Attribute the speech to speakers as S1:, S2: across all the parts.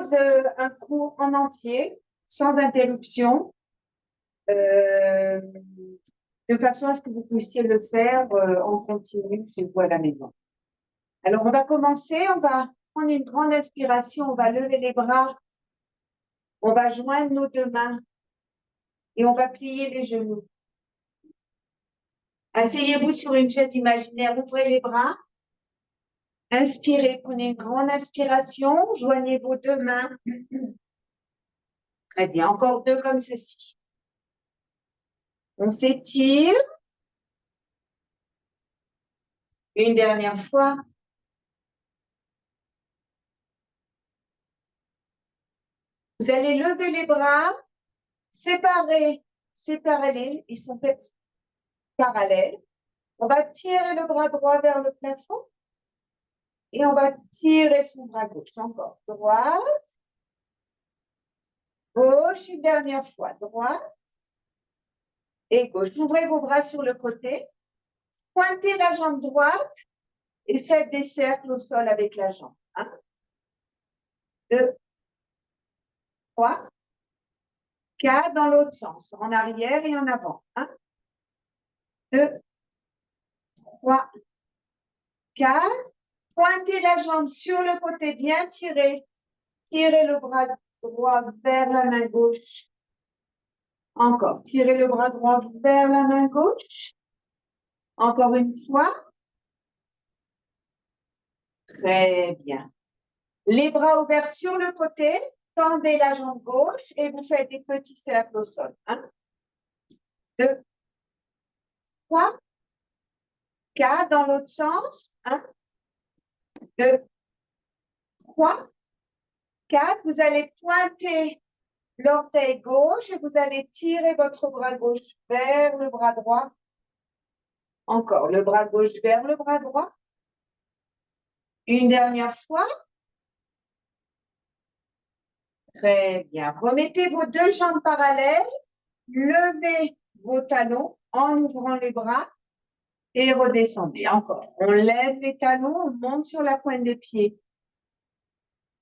S1: propose un cours en entier, sans interruption, de façon à ce que vous puissiez le faire en continu chez vous à la maison. Alors, on va commencer, on va prendre une grande inspiration, on va lever les bras, on va joindre nos deux mains et on va plier les genoux. Asseyez-vous sur une chaise imaginaire, ouvrez les bras. Inspirez, prenez une grande inspiration, joignez vos deux mains. Très bien, encore deux comme ceci. On s'étire. Une dernière fois. Vous allez lever les bras, séparer, ils sont faits parallèles. On va tirer le bras droit vers le plafond et on va tirer son bras gauche. Encore, droite, gauche, une dernière fois, droite et gauche. Ouvrez vos bras sur le côté, pointez la jambe droite et faites des cercles au sol avec la jambe. 1, 2, 3, 4 dans l'autre sens, en arrière et en avant. 1, 2, 3, 4. Pointez la jambe sur le côté, bien tiré. Tirez le bras droit vers la main gauche. Encore, tirez le bras droit vers la main gauche. Encore une fois. Très bien. Les bras ouverts sur le côté. Tendez la jambe gauche et vous faites des petits cercles au sol. 1, 2, 3, 4 dans l'autre sens. 1, 2, 3, 4. Vous allez pointer l'orteil gauche et vous allez tirer votre bras gauche vers le bras droit. Encore, le bras gauche vers le bras droit. Une dernière fois. Très bien. Remettez vos deux jambes parallèles. Levez vos talons en ouvrant les bras et redescendez. Encore. On lève les talons, on monte sur la pointe des pieds.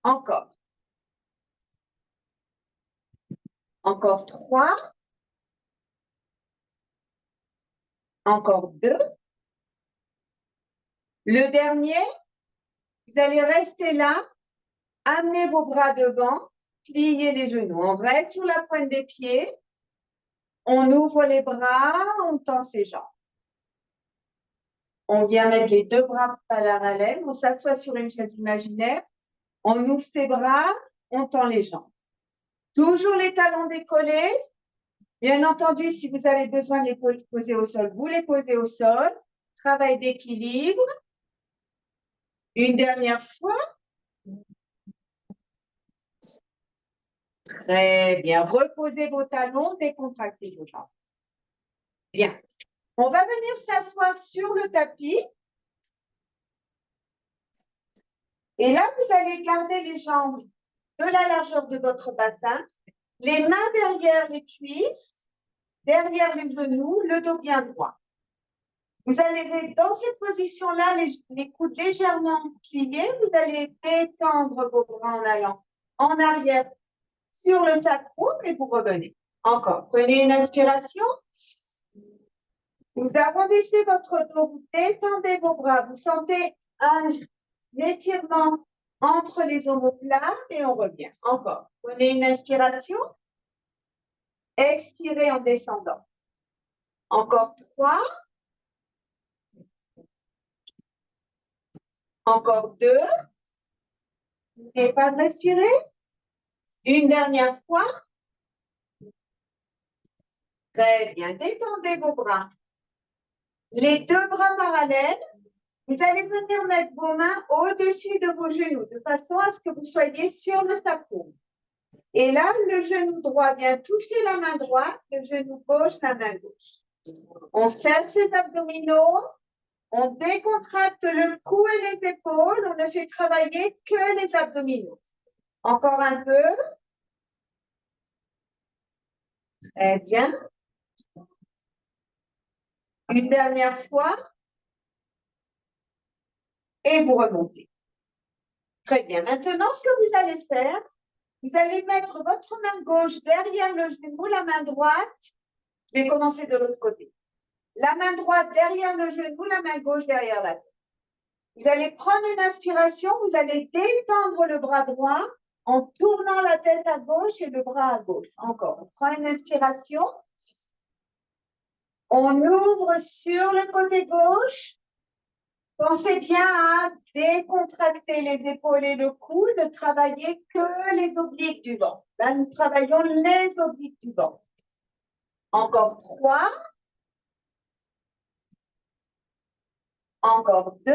S1: Encore. Encore 3. Encore 2. Le dernier, vous allez rester là. Amenez vos bras devant. Pliez les genoux. On reste sur la pointe des pieds. On ouvre les bras, on tend ses jambes. On vient mettre les deux bras parallèles. On s'assoit sur une chaise imaginaire. On ouvre ses bras, on tend les jambes. Toujours les talons décollés. Bien entendu, si vous avez besoin de les poser au sol, vous les posez au sol. Travail d'équilibre. Une dernière fois. Très bien. Reposez vos talons, décontractez vos jambes. Bien. On va venir s'asseoir sur le tapis. Et là, vous allez garder les jambes de la largeur de votre bassin. Les mains derrière les cuisses, derrière les genoux, le dos bien droit. Vous allez, dans cette position-là, les coudes légèrement pliés, vous allez détendre vos bras en allant en arrière sur le sacrum et vous revenez. Encore. Prenez une inspiration. Vous arrondissez votre dos, vous détendez vos bras. Vous sentez un étirement entre les omoplates et on revient. Encore. Prenez une inspiration. Expirez en descendant. Encore 3. Encore 2. Vous n'avez pas de respirer. Une dernière fois. Très bien. Détendez vos bras. Les deux bras parallèles. Vous allez venir mettre vos mains au-dessus de vos genoux, de façon à ce que vous soyez sur le sacrum. Et là, le genou droit vient toucher la main droite, le genou gauche, la main gauche. On serre ses abdominaux, on décontracte le cou et les épaules, on ne fait travailler que les abdominaux. Encore un peu. Très bien. Une dernière fois. Et vous remontez. Très bien. Maintenant, ce que vous allez faire, Vous allez mettre votre main gauche derrière le genou, la main droite. Je vais commencer de l'autre côté. La main droite derrière le genou, la main gauche derrière la tête. Vous allez prendre une inspiration, vous allez détendre le bras droit en tournant la tête à gauche et le bras à gauche. Encore, on prend une inspiration. On ouvre sur le côté gauche. Pensez bien à décontracter les épaules et le cou, ne travailler que les obliques du ventre. Là, nous travaillons les obliques du ventre. Encore 3. Encore 2.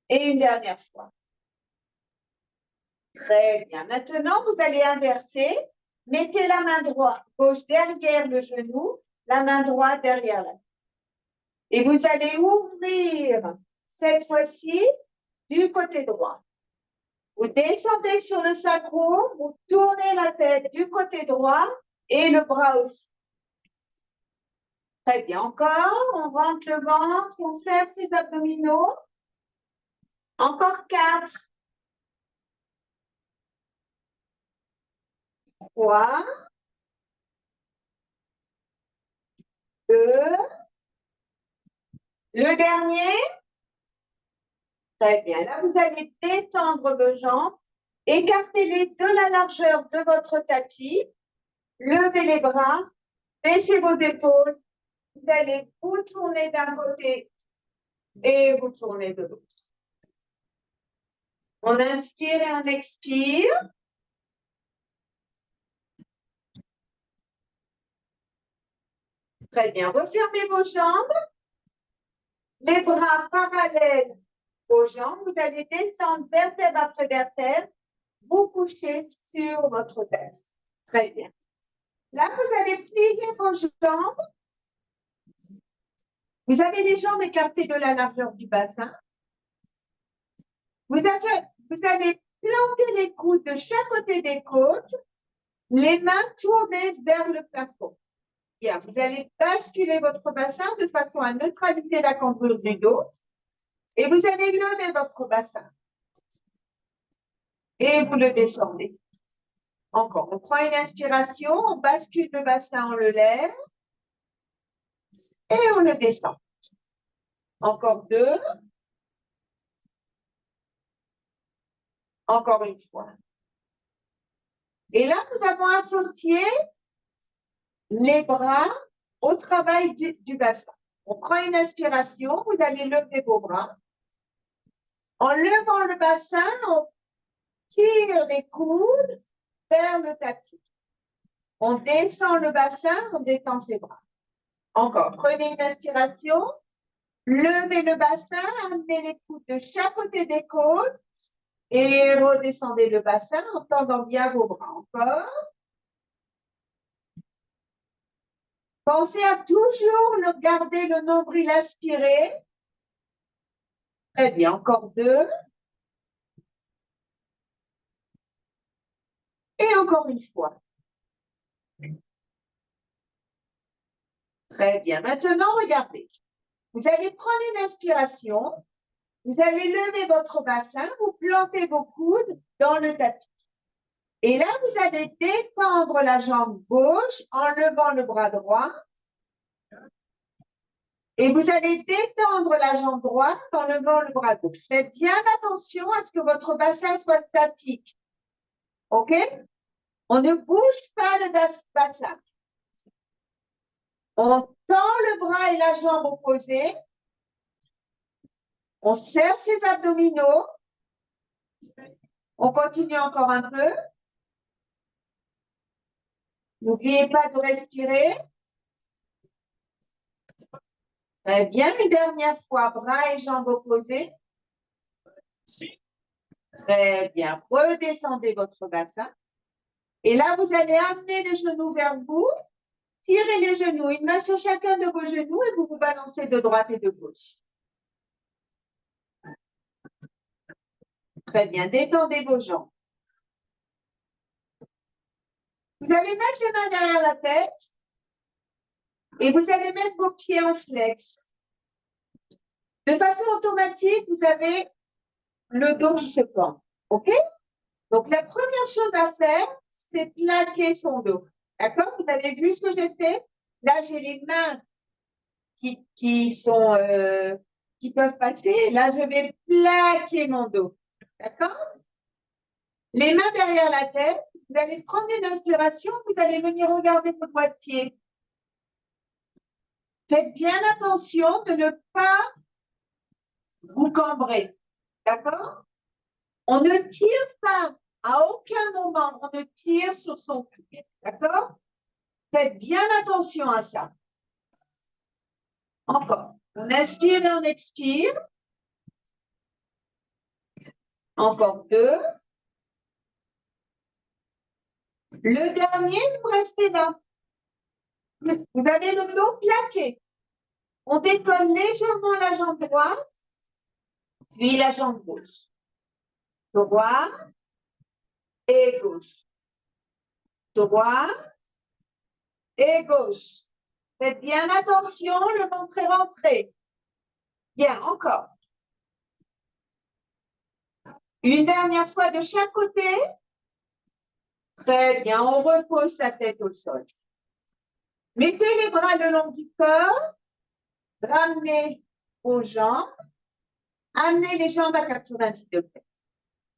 S1: Et une dernière fois. Très bien. Maintenant, vous allez inverser. Mettez la main gauche derrière le genou, la main droite derrière la tête. Et vous allez ouvrir cette fois-ci du côté droit. Vous descendez sur le sacrum, vous tournez la tête du côté droit et le bras aussi. Très bien. Encore, on rentre le ventre, on serre ses abdominaux. Encore 4. 3. 2. Le dernier. Très bien. Là, vous allez détendre vos jambes. Écartez-les de la largeur de votre tapis. Levez les bras. Baissez vos épaules. Vous allez vous tourner d'un côté et vous tournez de l'autre. On inspire et on expire. Très bien. Refermez vos jambes. Les bras parallèles aux jambes. Vous allez descendre vertèbre après vertèbre. Vous couchez sur votre tête. Très bien. Là, vous allez plier vos jambes. Vous avez les jambes écartées de la largeur du bassin. Vous allez planter les coudes de chaque côté des côtes, les mains tournées vers le plafond. Bien, vous allez basculer votre bassin de façon à neutraliser la cambrure du dos et vous allez lever votre bassin. Et vous le descendez. Encore, on prend une inspiration, on bascule le bassin, on le lève et on le descend. Encore 2. Encore une fois. Et là, nous avons associé les bras au travail du bassin. On prend une inspiration, vous allez lever vos bras. En levant le bassin, on tire les coudes vers le tapis. On descend le bassin, on détend ses bras. Encore, prenez une inspiration, levez le bassin, amenez les coudes de chaque côté des côtes et redescendez le bassin en tendant bien vos bras. Encore. Pensez à toujours garder le nombril aspiré. Très bien, encore 2. Et encore une fois. Très bien. Maintenant, regardez. Vous allez prendre une inspiration. Vous allez lever votre bassin. Vous plantez vos coudes dans le tapis. Et là, vous allez détendre la jambe gauche en levant le bras droit. Et vous allez détendre la jambe droite en levant le bras gauche. Faites bien attention à ce que votre bassin soit statique. OK? On ne bouge pas le bassin. On tend le bras et la jambe opposée. On serre ses abdominaux. On continue encore un peu. N'oubliez pas de respirer. Très bien, une dernière fois, bras et jambes opposés. Très bien, redescendez votre bassin. Et là, vous allez amener les genoux vers vous. Tirez les genoux, une main sur chacun de vos genoux et vous vous balancez de droite et de gauche. Très bien, détendez vos jambes. Vous allez mettre les mains derrière la tête et vous allez mettre vos pieds en flex. De façon automatique, vous avez le dos qui se pend. OK? Donc, la première chose à faire, c'est plaquer son dos. D'accord? Vous avez vu ce que j'ai fait? Là, j'ai les mains qui peuvent passer. Là, je vais plaquer mon dos. D'accord? Les mains derrière la tête. Vous allez prendre une inspiration. Vous allez venir regarder votre doigt de pied. Faites bien attention de ne pas vous cambrer. D'accord? On ne tire pas. À aucun moment, on ne tire sur son pied. D'accord? Faites bien attention à ça. Encore. On inspire et on expire. Encore 2. Le dernier, vous restez là. Vous avez le dos plaqué. On décolle légèrement la jambe droite, puis la jambe gauche. Droite et gauche. Droite et gauche. Faites bien attention, le ventre est rentré. Bien, encore. Une dernière fois de chaque côté. Très bien, on repose sa tête au sol. Mettez les bras le long du corps, ramenez aux jambes, amenez les jambes à 90 degrés.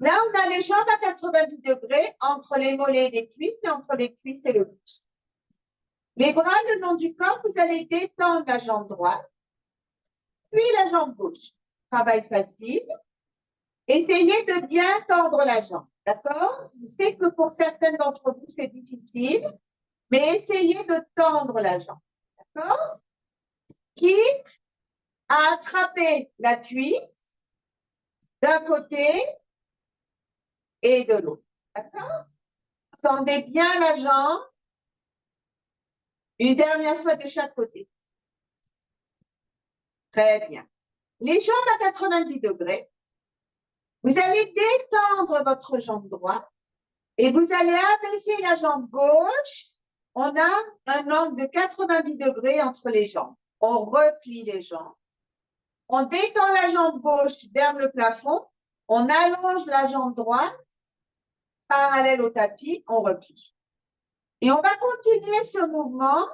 S1: Là, on a les jambes à 90 degrés entre les mollets et les cuisses et entre les cuisses et le pouce. Les bras le long du corps, vous allez détendre la jambe droite, puis la jambe gauche. Travail facile. Essayez de bien tendre la jambe, d'accord? Je sais que pour certaines d'entre vous, c'est difficile, mais essayez de tendre la jambe, d'accord? Quitte à attraper la cuisse d'un côté et de l'autre, d'accord? Tendez bien la jambe. Une dernière fois de chaque côté. Très bien. Les jambes à 90 degrés. Vous allez détendre votre jambe droite et vous allez abaisser la jambe gauche. On a un angle de 90 degrés entre les jambes. On replie les jambes. On détend la jambe gauche vers le plafond. On allonge la jambe droite parallèle au tapis. On replie. Et on va continuer ce mouvement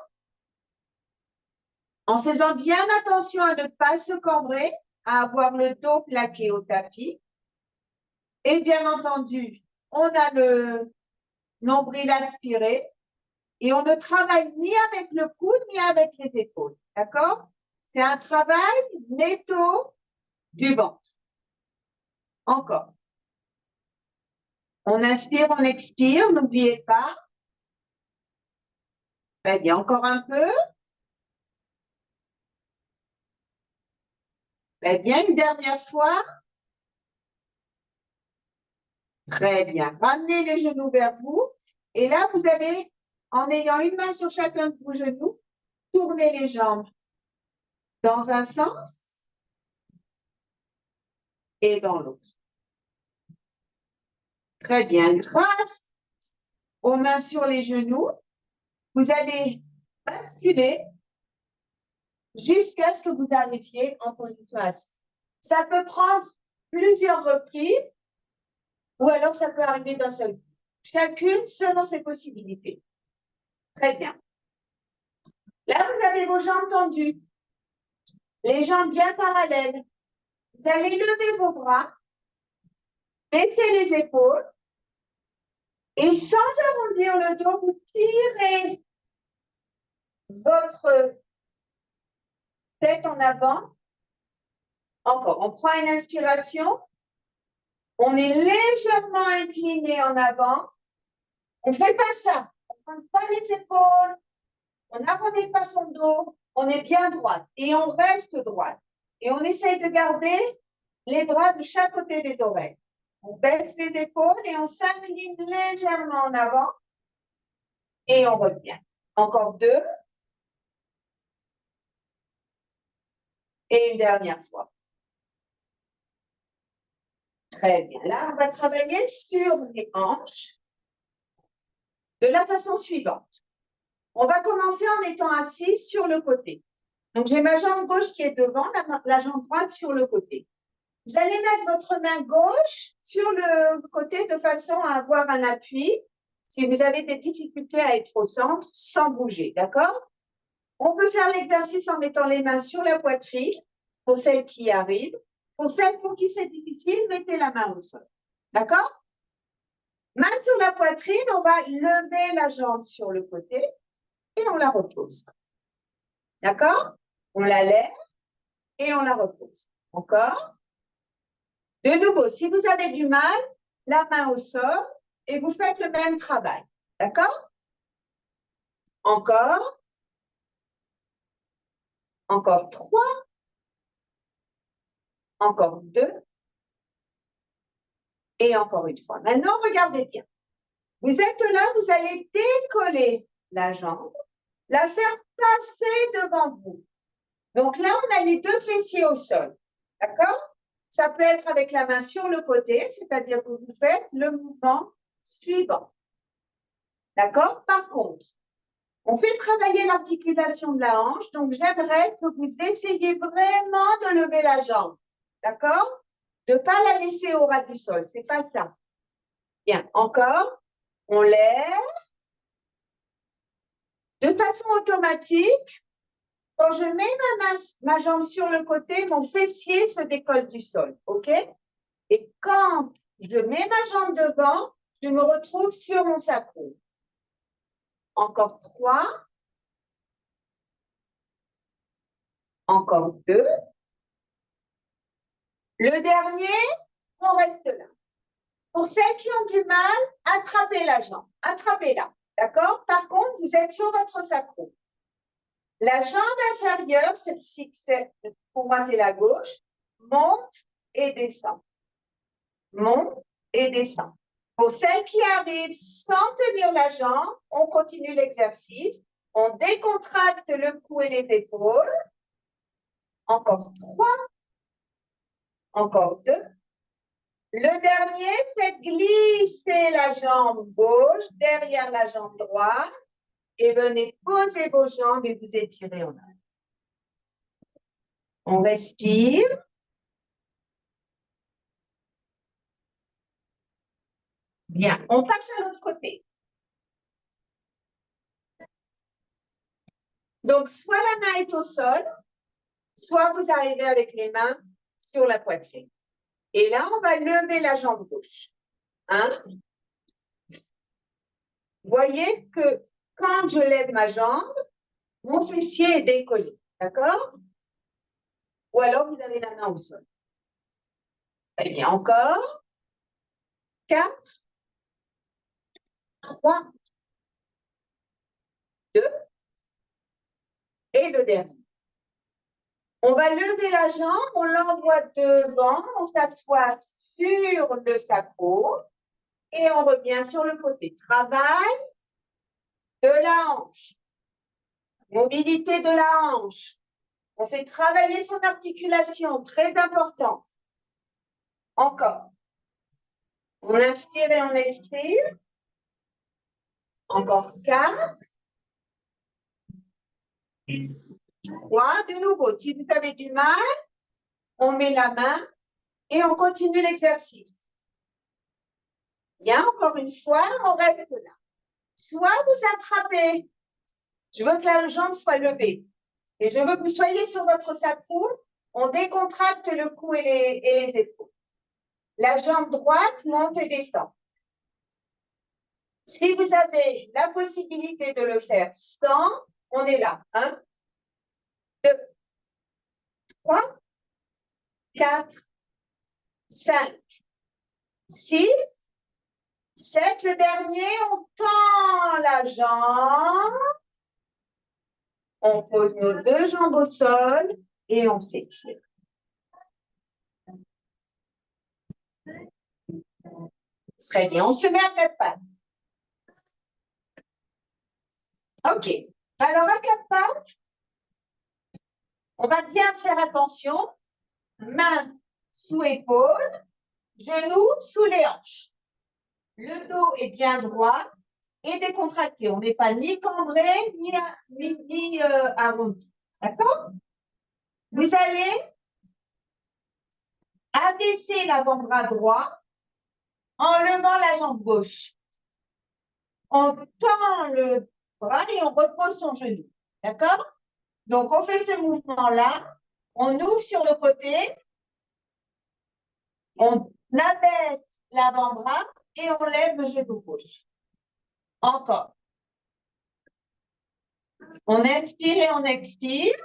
S1: en faisant bien attention à ne pas se cambrer, à avoir le dos plaqué au tapis. Et bien entendu, on a le nombril aspiré et on ne travaille ni avec le coude ni avec les épaules. D'accord? C'est un travail netto du ventre. Encore. On inspire, on expire, n'oubliez pas. Très bien, encore un peu. Très bien, une dernière fois. Très bien. Ramenez les genoux vers vous. Et là, vous allez, en ayant une main sur chacun de vos genoux, tourner les jambes dans un sens et dans l'autre. Très bien. Grâce aux mains sur les genoux, vous allez basculer jusqu'à ce que vous arriviez en position assise. Ça peut prendre plusieurs reprises ou alors ça peut arriver d'un seul coup. Chacune selon ses possibilités. Très bien. Là, vous avez vos jambes tendues, les jambes bien parallèles. Vous allez lever vos bras, baisser les épaules et sans arrondir le dos, vous tirez votre tête en avant. Encore, on prend une inspiration. On est légèrement incliné en avant. On ne fait pas ça. On ne prend pas les épaules. On n'arrondit pas son dos. On est bien droite. Et on reste droite. Et on essaye de garder les bras de chaque côté des oreilles. On baisse les épaules et on s'incline légèrement en avant. Et on revient. Encore 2. Et une dernière fois. Très bien. Là, on va travailler sur les hanches de la façon suivante. On va commencer en étant assis sur le côté. Donc, j'ai ma jambe gauche qui est devant, la jambe droite sur le côté. Vous allez mettre votre main gauche sur le côté de façon à avoir un appui si vous avez des difficultés à être au centre sans bouger, d'accord? On peut faire l'exercice en mettant les mains sur la poitrine pour celles qui y arrivent. Pour celles pour qui c'est difficile, mettez la main au sol, d'accord? Main sur la poitrine, on va lever la jambe sur le côté et on la repose. D'accord? On la lève et on la repose. Encore. De nouveau, si vous avez du mal, la main au sol et vous faites le même travail. D'accord? Encore. Encore 3. Encore 2. Et encore une fois. Maintenant, regardez bien. Vous êtes là, vous allez décoller la jambe, la faire passer devant vous. Donc là, on a les 2 fessiers au sol. D'accord? Ça peut être avec la main sur le côté, c'est-à-dire que vous faites le mouvement suivant. D'accord? Par contre, on fait travailler l'articulation de la hanche, donc j'aimerais que vous essayiez vraiment de lever la jambe. D'accord? De ne pas la laisser au ras du sol, c'est pas ça. Bien, encore. On lève. De façon automatique, quand je mets ma jambe sur le côté, mon fessier se décolle du sol, ok? Et quand je mets ma jambe devant, je me retrouve sur mon sacrum. Encore 3. Encore 2. Le dernier, on reste là. Pour celles qui ont du mal, attrapez la jambe. Attrapez-la, d'accord? Par contre, vous êtes sur votre sacrum. La jambe inférieure, pour moi c'est la gauche, monte et descend. Monte et descend. Pour celles qui arrivent sans tenir la jambe, on continue l'exercice. On décontracte le cou et les épaules. Encore 3. Encore 2. Le dernier, faites glisser la jambe gauche derrière la jambe droite et venez poser vos jambes et vous étirez en arrière. On respire. Bien, on passe à l'autre côté. Donc, soit la main est au sol, soit vous arrivez avec les mains sur la poitrine. Et là, on va lever la jambe gauche. Hein? Voyez que quand je lève ma jambe, mon fessier est décollé. D'accord? Ou alors, vous avez la main au sol. Très bien. Encore. 4. 3. 2. Et le dernier. On va lever la jambe, on l'envoie devant, on s'assoit sur le sacrum et on revient sur le côté. Travail de la hanche. Mobilité de la hanche. On fait travailler son articulation, très importante. Encore. On inspire et on expire. Encore 4. 3. De nouveau, si vous avez du mal, on met la main et on continue l'exercice. Bien, encore une fois, on reste là. Soit vous attrapez, je veux que la jambe soit levée, et je veux que vous soyez sur votre sacrum, on décontracte le cou et les épaules. La jambe droite monte et descend. Si vous avez la possibilité de le faire sans, on est là. 1, 2, 3, 4, 5, 6, 7. Le dernier, on tend la jambe. On pose nos 2 jambes au sol et on s'étire. Très bien, on se met à 4 pattes. OK. Alors, à 4 pattes, on va bien faire attention. Main sous épaule, genoux sous les hanches. Le dos est bien droit et décontracté. On n'est pas ni cambré, ni arrondi. D'accord? Vous allez abaisser l'avant-bras droit en levant la jambe gauche. On tend le bras et on repose son genou. D'accord? Donc, on fait ce mouvement-là. On ouvre sur le côté. On abaisse l'avant-bras et on lève le genou gauche. Encore. On inspire et on expire.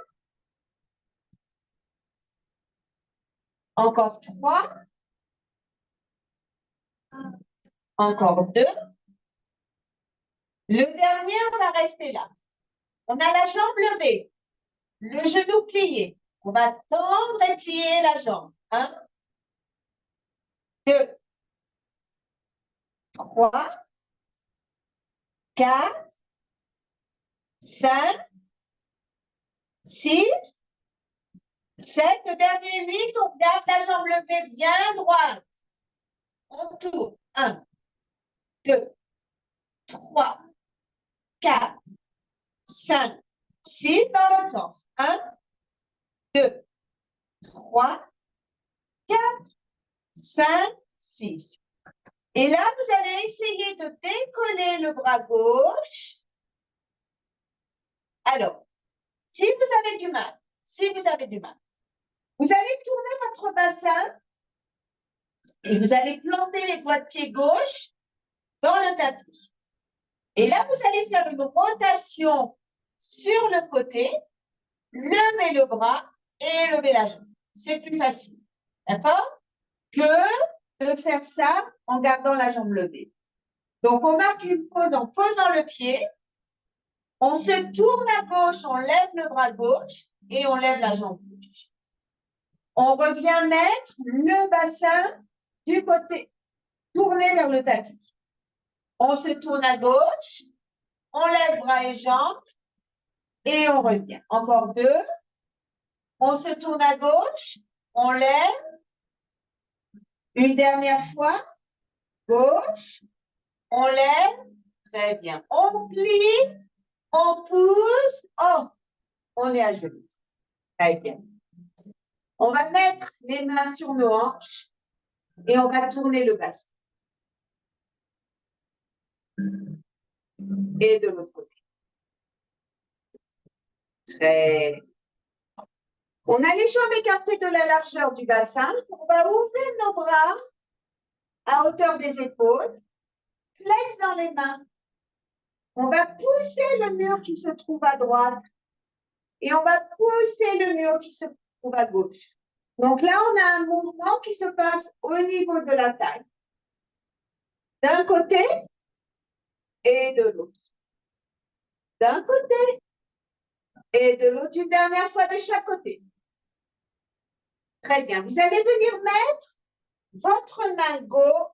S1: Encore 3. Encore 2. Le dernier, on va rester là. On a la jambe levée, le genou plié. On va tendre et plier la jambe. 1, 2, 3, 4, 5, 6, 7. Le dernier 8, on garde la jambe levée bien droite. On tourne. 1, 2, 3, 4, 5, 6 dans l'autre sens. 1, 2, 3, 4, 5, 6. Et là, vous allez essayer de décoller le bras gauche. Alors, si vous avez du mal, vous allez tourner votre bassin et vous allez planter les doigts de pied gauche dans le tapis. Et là, vous allez faire une rotation sur le côté, lever le bras et lever la jambe. C'est plus facile, d'accord? Que de faire ça en gardant la jambe levée. Donc, on marque une pause en posant le pied. On se tourne à gauche, on lève le bras gauche et on lève la jambe gauche. On revient mettre le bassin du côté, tourné vers le tapis. On se tourne à gauche, on lève bras et jambes et on revient. Encore 2. On se tourne à gauche, on lève. Une dernière fois, gauche, on lève. Très bien. On plie, on pousse. Oh, on est à genoux. Très bien. On va mettre les mains sur nos hanches et on va tourner le bassin. Et de l'autre côté. Très bien. On a les jambes écartées de la largeur du bassin. On va ouvrir nos bras à hauteur des épaules. Flex dans les mains. On va pousser le mur qui se trouve à droite. Et on va pousser le mur qui se trouve à gauche. Donc là, on a un mouvement qui se passe au niveau de la taille. D'un côté et de l'autre. D'un côté et de l'autre. Une dernière fois de chaque côté. Très bien. Vous allez venir mettre votre main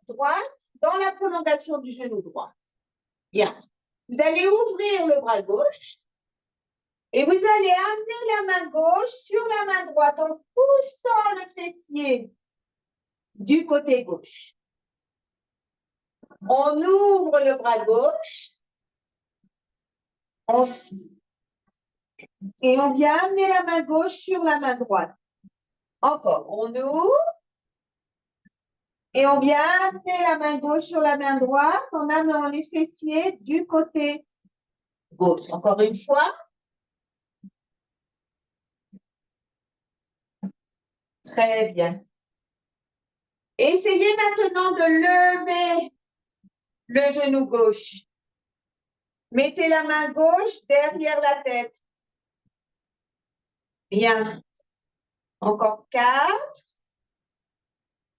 S1: droite dans la prolongation du genou droit. Bien. Vous allez ouvrir le bras gauche et vous allez amener la main gauche sur la main droite en poussant le fessier du côté gauche. On ouvre le bras gauche et on vient amener la main gauche sur la main droite. Encore, on ouvre et on vient amener la main gauche sur la main droite en amenant les fessiers du côté gauche. Encore une fois. Très bien. Essayez maintenant de lever le genou gauche. Mettez la main gauche derrière la tête. Bien. Encore 4,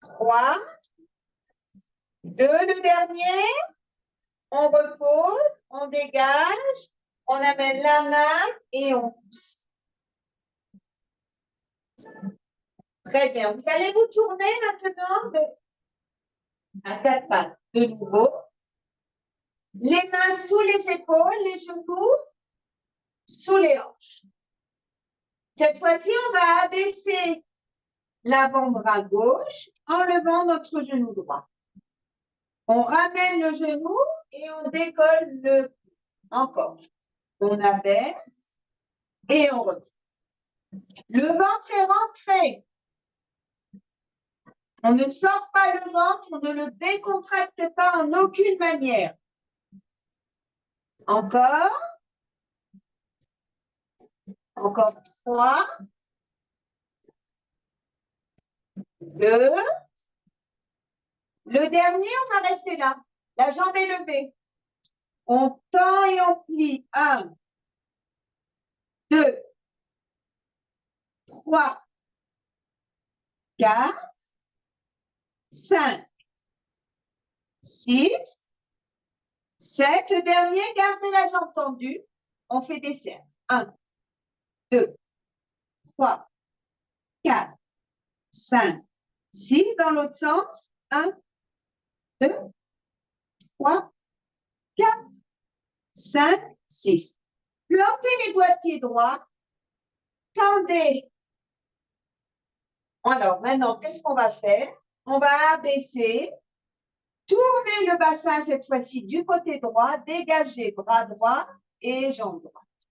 S1: 3, 2, le dernier. On repose, on dégage, on amène la main et on pousse. Très bien. Vous allez vous tourner maintenant à 4 pattes. De nouveau. Les mains sous les épaules, les genoux sous les hanches. Cette fois-ci, on va abaisser l'avant-bras gauche en levant notre genou droit. On ramène le genou et on décolle le cou. Encore. On abaisse et on retire. Le ventre est rentré. On ne sort pas le ventre, on ne le décontracte pas en aucune manière. Encore. Encore 3. 2. Le dernier, on va rester là. La jambe est levée. On tend et on plie. 1, 2, 3, 4, 5, 6, 7. Le dernier, gardez la jambe tendue. On fait des cercles. 1, 2, 3, 4, 5, 6. Dans l'autre sens. 1, 2, 3, 4, 5, 6. Plantez les doigts de pied droit. Tendez. Alors, maintenant, qu'est-ce qu'on va faire? On va abaisser. Tournez le bassin cette fois-ci du côté droit. Dégagez bras droit et jambe droite.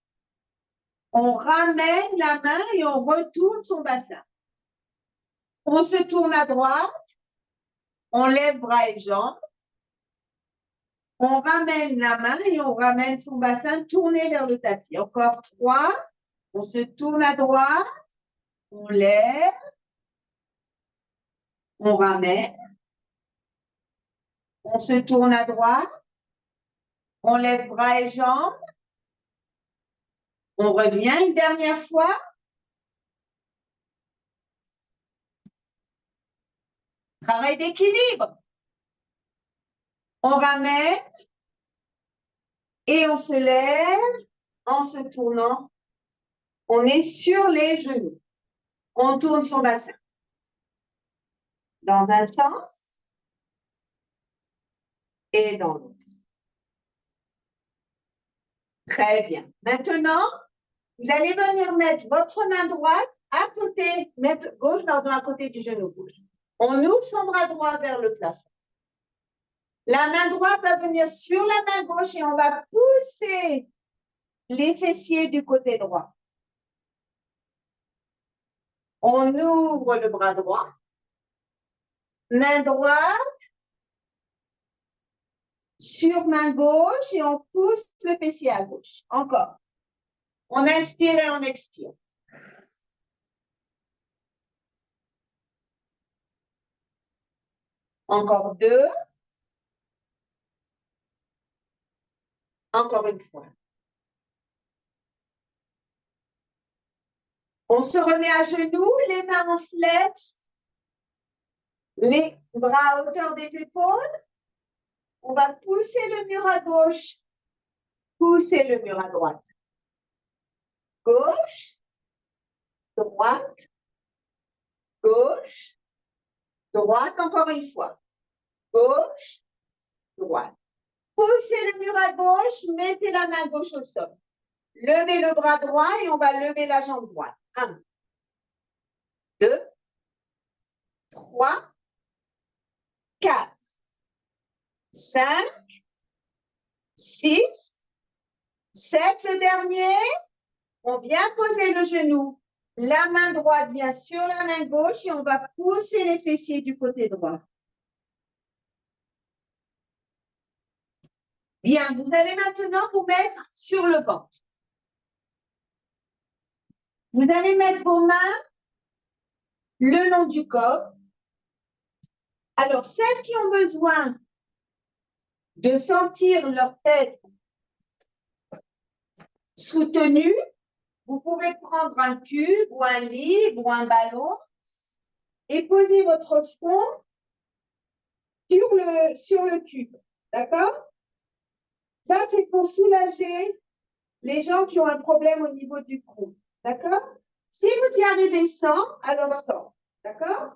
S1: On ramène la main et on retourne son bassin. On se tourne à droite. On lève bras et jambes. On ramène la main et on ramène son bassin tourné vers le tapis. Encore 3. On se tourne à droite. On lève. On ramène. On se tourne à droite. On lève bras et jambes. On revient une dernière fois. Travail d'équilibre. On ramène et on se lève en se tournant. On est sur les genoux. On tourne son bassin. Dans un sens et dans l'autre. Très bien. Maintenant, vous allez venir mettre votre main droite à côté, mettre gauche, pardon, à côté du genou gauche. On ouvre son bras droit vers le plafond. La main droite va venir sur la main gauche et on va pousser les fessiers du côté droit. On ouvre le bras droit. Main droite sur main gauche et on pousse le fessier à gauche. Encore. On inspire et on expire. Encore 2. Encore une fois. On se remet à genoux, les mains en flex, les bras à hauteur des épaules. On va pousser le mur à gauche, pousser le mur à droite. Gauche, droite, gauche, droite, encore une fois. Gauche, droite. Poussez le mur à gauche, mettez la main gauche au sol. Levez le bras droit et on va lever la jambe droite. 1, 2, 3, 4, 5, 6, 7. Le dernier, on vient poser le genou. La main droite vient sur la main gauche et on va pousser les fessiers du côté droit. Bien, vous allez maintenant vous mettre sur le ventre. Vous allez mettre vos mains le long du corps. Alors, celles qui ont besoin de sentir leur tête soutenue, vous pouvez prendre un cube ou un livre ou un ballon et poser votre front sur le cube. D'accord? Ça, c'est pour soulager les gens qui ont un problème au niveau du cou. D'accord? Si vous y arrivez sans, alors sans. D'accord?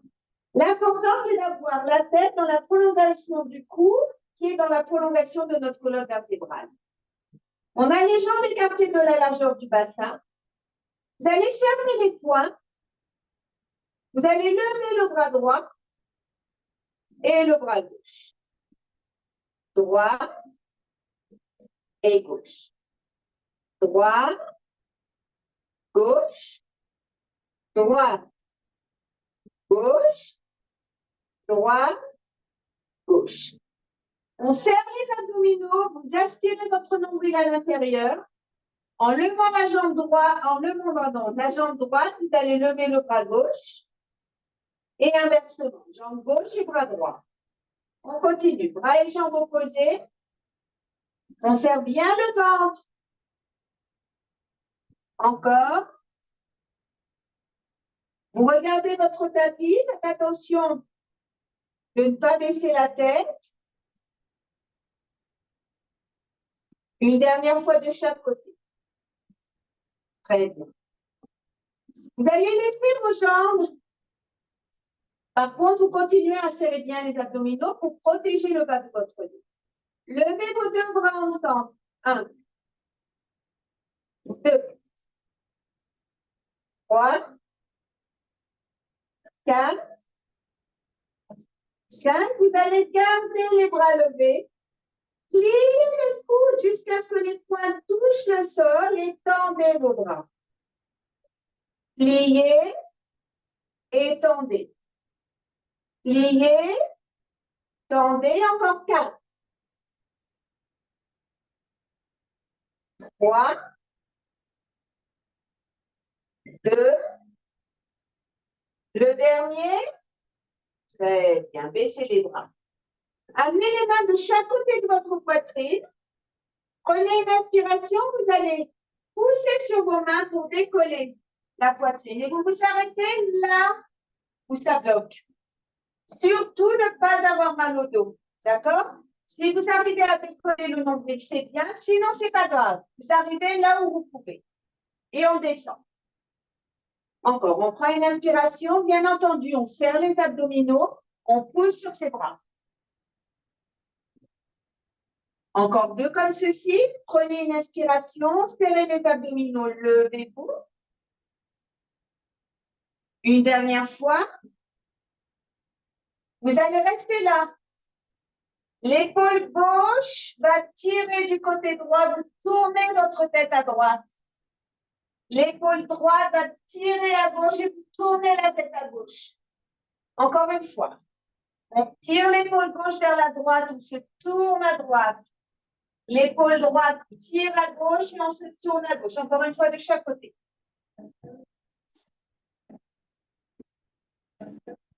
S1: L'important, c'est d'avoir la tête dans la prolongation du cou, qui est dans la prolongation de notre colonne vertébrale. On a les jambes écartées de la largeur du bassin. Vous allez fermer les poings. Vous allez lever le bras droit et le bras gauche. Droite et gauche. Droite, gauche, droite, gauche, droite, gauche. On serre les abdominaux, vous aspirez votre nombril à l'intérieur. En levant la jambe droite, la jambe droite, vous allez lever le bras gauche. Et inversement, jambe gauche et bras droit. On continue, bras et jambes opposés. On serre bien le ventre. Encore. Vous regardez votre tapis, faites attention de ne pas baisser la tête. Une dernière fois de chaque côté. Très bien. Vous allez laisser vos jambes. Par contre, vous continuez à serrer bien les abdominaux pour protéger le bas de votre dos. Levez vos deux bras ensemble. 1, 2, 3, 4, 5. Vous allez garder les bras levés. Pliez le coude jusqu'à ce que les poings touchent le sol et tendez vos bras. Pliez et tendez. Pliez, tendez, encore 4. 3, 2, le dernier. Très bien, baissez les bras. Amenez les mains de chaque côté de votre poitrine. Prenez une inspiration, vous allez pousser sur vos mains pour décoller la poitrine. Et vous vous arrêtez là où ça bloque. Surtout ne pas avoir mal au dos. D'accord? Si vous arrivez à décoller le nombril, c'est bien. Sinon, ce n'est pas grave. Vous arrivez là où vous pouvez. Et on descend. Encore, on prend une inspiration. Bien entendu, on serre les abdominaux. On pousse sur ses bras. Encore 2 comme ceci. Prenez une inspiration. Serrez les abdominaux. Levez-vous. Une dernière fois. Vous allez rester là. L'épaule gauche va tirer du côté droit. Vous tournez votre tête à droite. L'épaule droite va tirer à gauche et vous tournez la tête à gauche. Encore une fois. On tire l'épaule gauche vers la droite, on se tourne à droite. L'épaule droite tire à gauche et on se tourne à gauche. Encore une fois de chaque côté.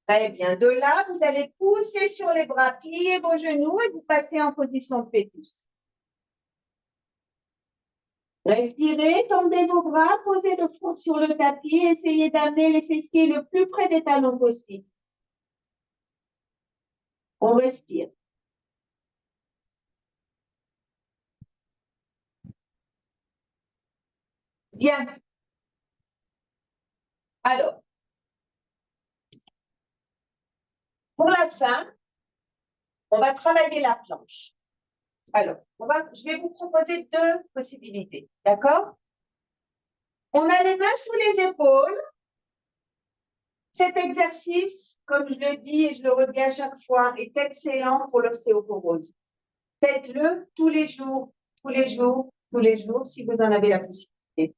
S1: Très bien. De là, vous allez pousser sur les bras, plier vos genoux et vous passez en position de fœtus. Respirez, tendez vos bras, posez le front sur le tapis, essayez d'amener les fessiers le plus près des talons possible. On respire. Bien. Alors, pour la fin, on va travailler la planche. Alors, je vais vous proposer 2 possibilités, d'accord? On a les mains sous les épaules. Cet exercice, comme je le dis et je le redis à chaque fois, est excellent pour l'ostéoporose. Faites-le tous les jours, tous les jours, tous les jours, si vous en avez la possibilité.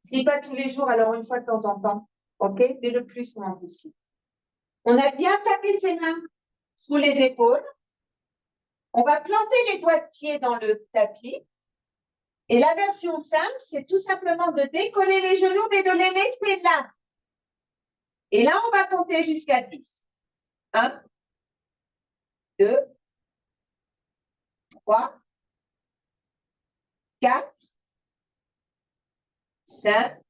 S1: Si pas tous les jours, alors une fois de temps en temps, ok? Mais le plus souvent possible. On a bien tapé ses mains sous les épaules. On va planter les doigts de pied dans le tapis. Et la version simple, c'est tout simplement de décoller les genoux, mais de les laisser là. Et là, on va compter jusqu'à 10. 1, 2, 3, 4, 5,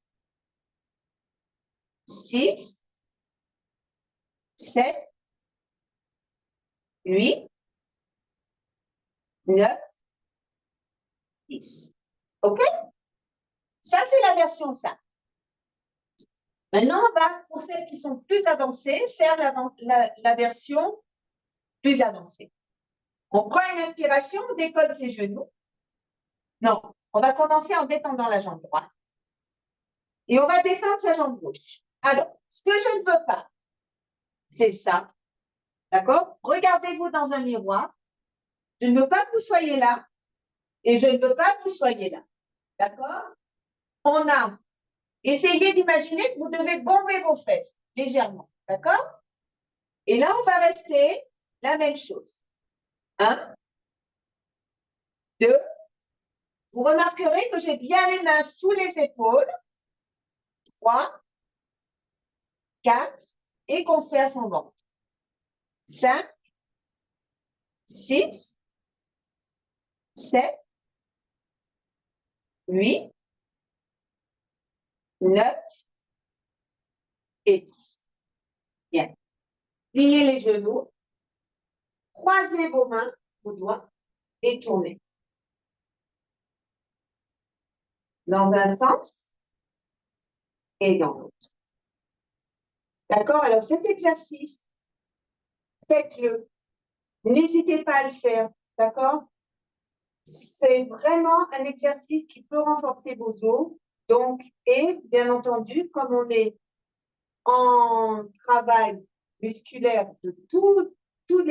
S1: 6, 7, 8, 9, 10. OK? Ça, c'est la version simple. Maintenant, on va, pour celles qui sont plus avancées, faire la version plus avancée. On prend une inspiration, on décolle ses genoux. Non, on va commencer en détendant la jambe droite. Et on va détendre sa jambe gauche. Alors, ce que je ne veux pas, c'est ça. D'accord? Regardez-vous dans un miroir. Je ne veux pas que vous soyez là. Et je ne veux pas que vous soyez là. D'accord? On a essayé d'imaginer que vous devez bomber vos fesses légèrement. D'accord? Et là, on va rester la même chose. 1, 2. Vous remarquerez que j'ai bien les mains sous les épaules. 3, 4. Et qu'on serre son ventre. 5, 6, 7, 8, 9 et 10. Bien. Pliez les genoux. Croisez vos mains, vos doigts, et tournez. Dans un sens et dans l'autre. D'accord? Alors, cet exercice, faites-le. N'hésitez pas à le faire. D'accord? C'est vraiment un exercice qui peut renforcer vos os. Donc, et bien entendu, comme on est en travail musculaire de tous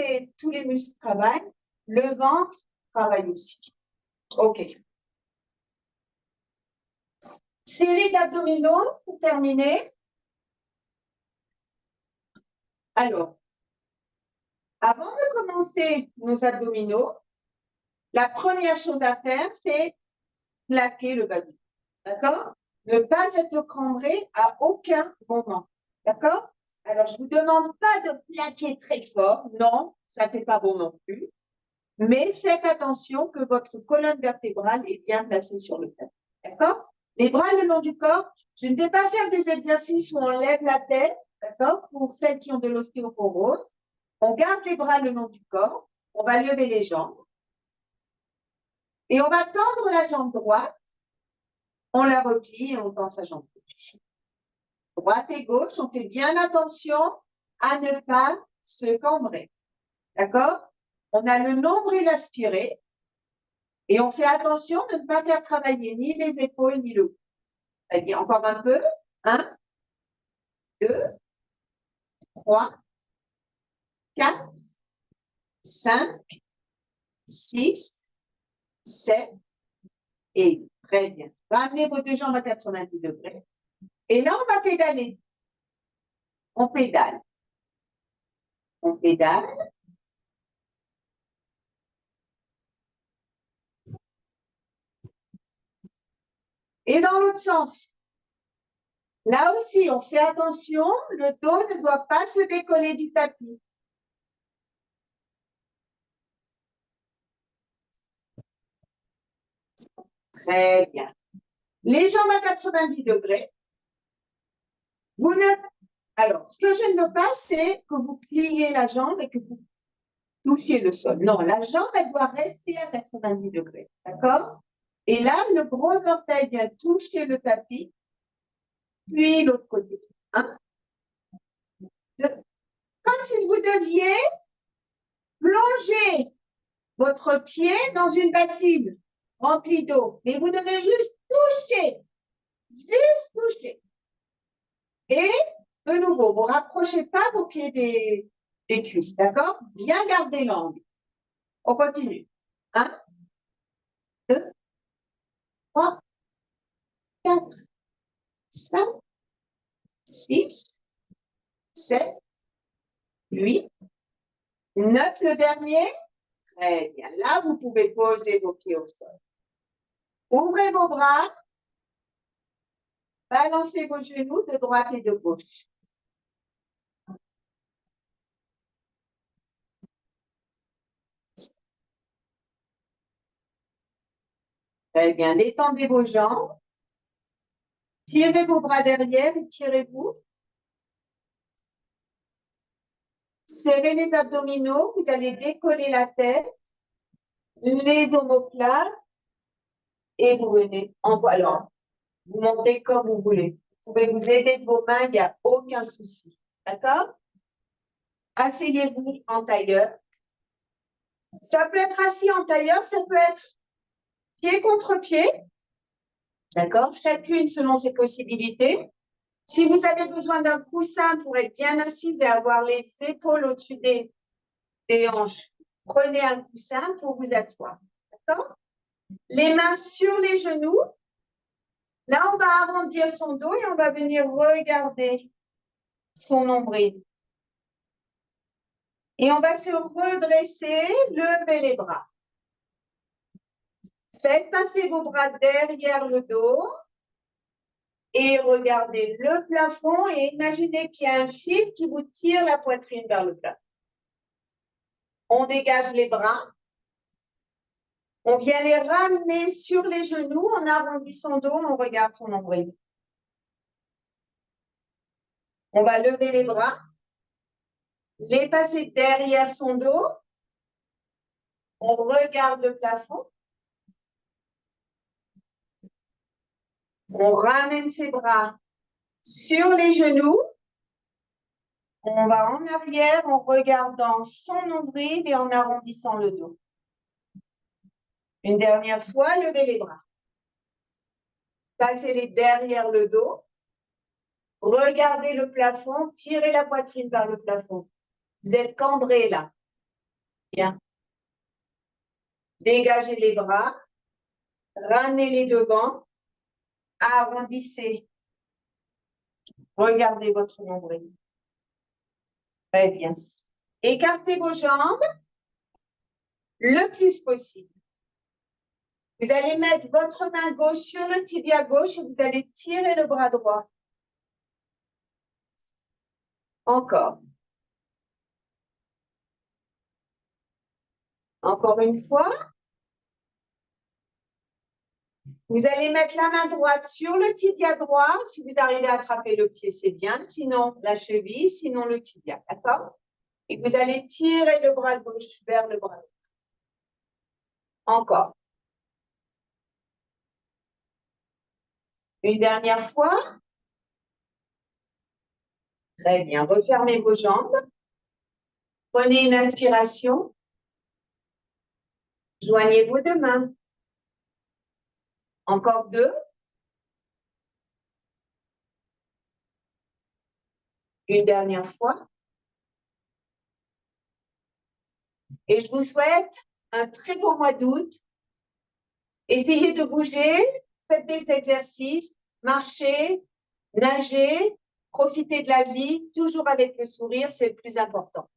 S1: les muscles travaillent, le ventre travaille aussi. OK. Série d'abdominaux pour terminer. Alors, avant de commencer nos abdominaux, la première chose à faire, c'est plaquer le bas du dos. D'accord? Ne pas être cambré à aucun moment. D'accord? Alors, je ne vous demande pas de plaquer très fort. Non, ça, c'est pas bon non plus. Mais faites attention que votre colonne vertébrale est bien placée sur le tapis. D'accord? Les bras le long du corps. Je ne vais pas faire des exercices où on lève la tête. D'accord? Pour celles qui ont de l'ostéoporose. On garde les bras le long du corps. On va lever les jambes. Et on va tendre la jambe droite. On la replie et on tend sa jambe gauche. Droite et gauche, on fait bien attention à ne pas se cambrer. D'accord? On a le nombril aspiré et on fait attention de ne pas faire travailler ni les épaules ni le cou. C'est-à-dire encore un peu. 1, 2, 3, 4, 5, 6, 7 et 8. Très bien. Ramenez vos deux jambes à 90 degrés. Et là, on va pédaler. On pédale. On pédale. Et dans l'autre sens. Là aussi, on fait attention, le dos ne doit pas se décoller du tapis. Très bien. Les jambes à 90 degrés. Vous ne... Alors, ce que je ne veux pas, c'est que vous pliez la jambe et que vous touchiez le sol. Non, la jambe, elle doit rester à 90 degrés. D'accord? Et là, le gros orteil vient toucher le tapis, puis l'autre côté. 1, 2. Comme si vous deviez plonger votre pied dans une bassine remplie d'eau. Mais vous devez juste toucher. Juste toucher. Et de nouveau, vous ne rapprochez pas vos pieds des cuisses, d'accord? Bien garder l'angle. On continue. 1, 2, 3, 4, 5, 6, 7, 8, 9, le dernier. Très bien. Là, vous pouvez poser vos pieds au sol. Ouvrez vos bras. Balancez vos genoux de droite et de gauche. Très bien. Détendez vos jambes. Tirez vos bras derrière et tirez-vous. Serrez les abdominaux. Vous allez décoller la tête, les omoplates et vous venez en volant. Vous montez comme vous voulez. Vous pouvez vous aider de vos mains, il n'y a aucun souci. D'accord? Asseyez-vous en tailleur. Ça peut être assis en tailleur, ça peut être pied contre pied. D'accord? Chacune selon ses possibilités. Si vous avez besoin d'un coussin pour être bien assise et avoir les épaules au-dessus des hanches, prenez un coussin pour vous asseoir. D'accord? Les mains sur les genoux. Là, on va arrondir son dos et on va venir regarder son nombril. Et on va se redresser, lever les bras. Faites passer vos bras derrière le dos. Et regardez le plafond et imaginez qu'il y a un fil qui vous tire la poitrine vers le plafond. On dégage les bras. On vient les ramener sur les genoux en arrondissant dos, on regarde son nombril. On va lever les bras, les passer derrière son dos. On regarde le plafond. On ramène ses bras sur les genoux. On va en arrière en regardant son nombril et en arrondissant le dos. Une dernière fois, levez les bras. Passez-les derrière le dos. Regardez le plafond, tirez la poitrine vers le plafond. Vous êtes cambré là. Bien. Dégagez les bras. Ramenez-les devant. Arrondissez. Regardez votre nombril. Très bien. Écartez vos jambes le plus possible. Vous allez mettre votre main gauche sur le tibia gauche et vous allez tirer le bras droit. Encore. Encore une fois. Vous allez mettre la main droite sur le tibia droit. Si vous arrivez à attraper le pied, c'est bien. Sinon, la cheville, sinon le tibia. D'accord? Et vous allez tirer le bras gauche vers le bras droit. Encore. Une dernière fois. Très bien. Refermez vos jambes. Prenez une inspiration. Joignez vos deux mains. Encore deux. Une dernière fois. Et je vous souhaite un très beau mois d'août. Essayez de bouger, faites des exercices, marchez, nagez, profitez de la vie, toujours avec le sourire, c'est le plus important.